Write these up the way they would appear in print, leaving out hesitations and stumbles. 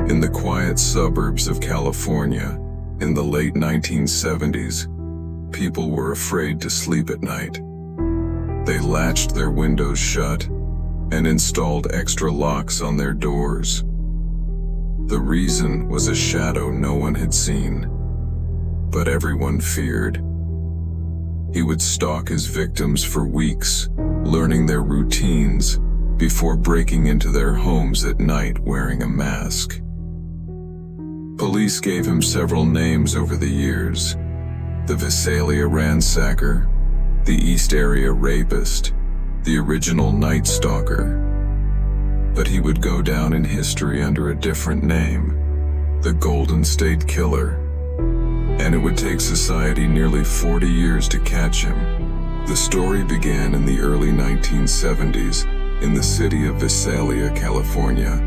In the quiet suburbs of California, in the late 1970s, people were afraid to sleep at night. They latched their windows shut and installed extra locks on their doors. The reason was a shadow no one had seen, but everyone feared. He would stalk his victims for weeks, learning their routines before breaking into their homes at night wearing a mask. Police gave him several names over the years: the Visalia ransacker, the East Area rapist, the original Night Stalker. But he would go down in history under a different name, the Golden State Killer. And it would take society nearly 40 years to catch him. The story began in the early 1970s in the city of Visalia, California.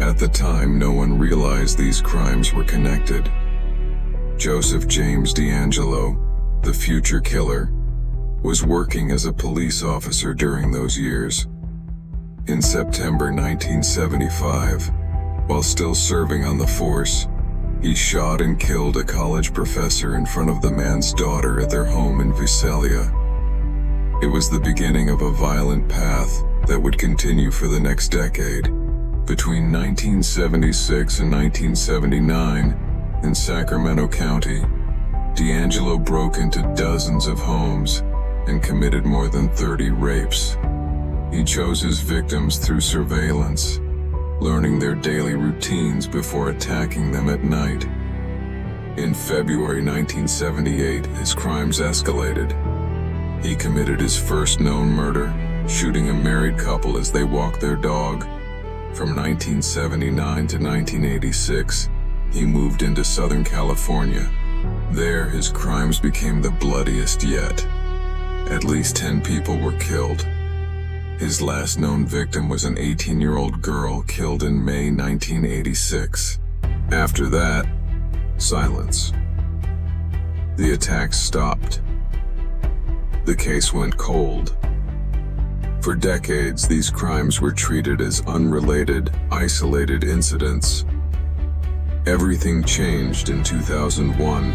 At the time, no one realized these crimes were connected. Joseph James DeAngelo, the future killer, was working as a police officer during those years. In September 1975, while still serving on the force, he shot and killed a college professor in front of the man's daughter at their home in Visalia. It was the beginning of a violent path that would continue for the next decade. Between 1976 and 1979, in Sacramento County, DeAngelo broke into dozens of homes and committed more than 30 rapes. He chose his victims through surveillance, learning their daily routines before attacking them at night. In February 1978, his crimes escalated. He committed his first known murder, shooting a married couple as they walked their dog. From 1979 to 1986, he moved into Southern California. There, his crimes became the bloodiest yet. At least 10 people were killed. His last known victim was an 18-year-old girl killed in May 1986. After that, silence. The attacks stopped. The case went cold. For decades, these crimes were treated as unrelated, isolated incidents. Everything changed in 2001,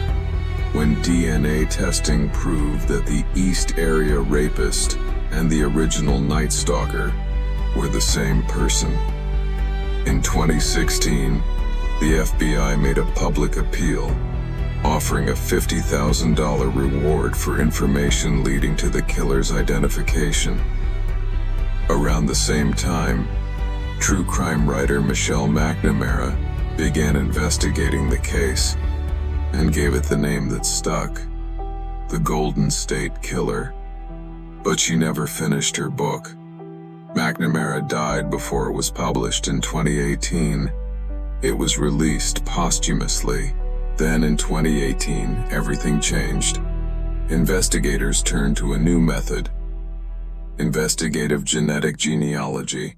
when DNA testing proved that the East Area rapist and the original Night Stalker were the same person. In 2016, the FBI made a public appeal, offering a $50,000 reward for information leading to the killer's identification. Around the same time, true crime writer Michelle McNamara began investigating the case and gave it the name that stuck, the Golden State Killer. But she never finished her book. McNamara died before it was published in 2018. It was released posthumously. Then in 2018, everything changed. Investigators turned to a new method: investigative genetic genealogy.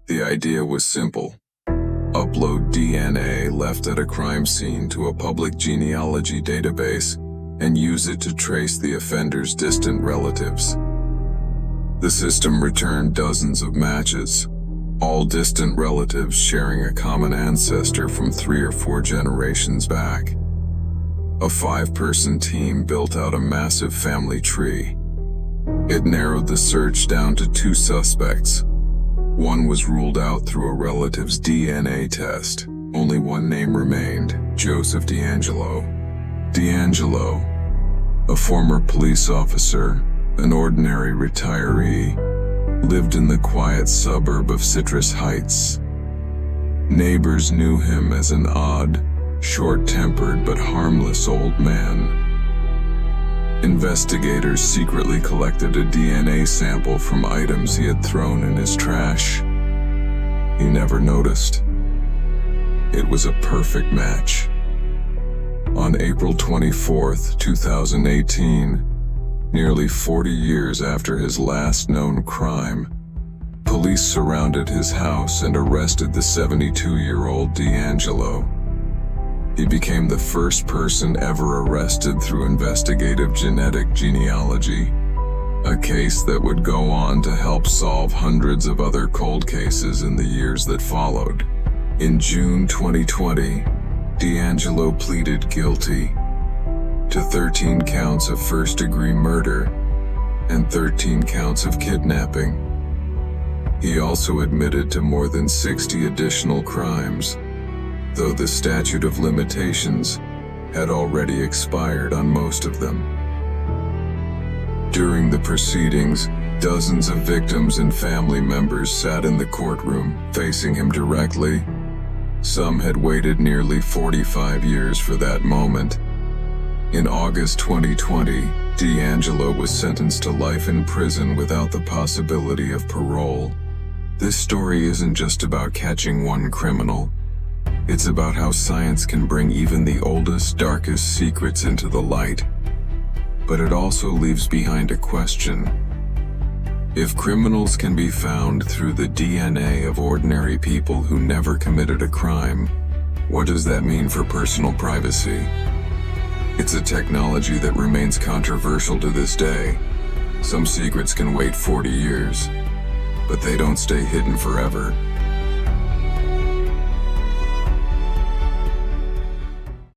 The idea was simple: upload DNA left at a crime scene to a public genealogy database and use it to trace the offender's distant relatives. The system returned dozens of matches, all distant relatives sharing a common ancestor from 3 or 4 generations back. A 5-person team built out a massive family tree. It narrowed the search down to 2 suspects. One was ruled out through a relative's DNA test. Only one name remained: Joseph DeAngelo. DeAngelo, a former police officer, an ordinary retiree, lived in the quiet suburb of Citrus Heights. Neighbors knew him as an odd, short-tempered but harmless old man. Investigators secretly collected a DNA sample from items he had thrown in his trash. He never noticed. It was a perfect match. On April 24, 2018, nearly 40 years after his last known crime, police surrounded his house and arrested the 72-year-old DeAngelo. He became the first person ever arrested through investigative genetic genealogy, a case that would go on to help solve hundreds of other cold cases in the years that followed. In June 2020, DeAngelo pleaded guilty to 13 counts of first-degree murder and 13 counts of kidnapping. He also admitted to more than 60 additional crimes, though the statute of limitations had already expired on most of them. During the proceedings, dozens of victims and family members sat in the courtroom, facing him directly. Some had waited nearly 45 years for that moment. In August 2020, DeAngelo was sentenced to life in prison without the possibility of parole. This story isn't just about catching one criminal. It's about how science can bring even the oldest, darkest secrets into the light. But it also leaves behind a question. If criminals can be found through the DNA of ordinary people who never committed a crime, what does that mean for personal privacy? It's a technology that remains controversial to this day. Some secrets can wait 40 years, but they don't stay hidden forever.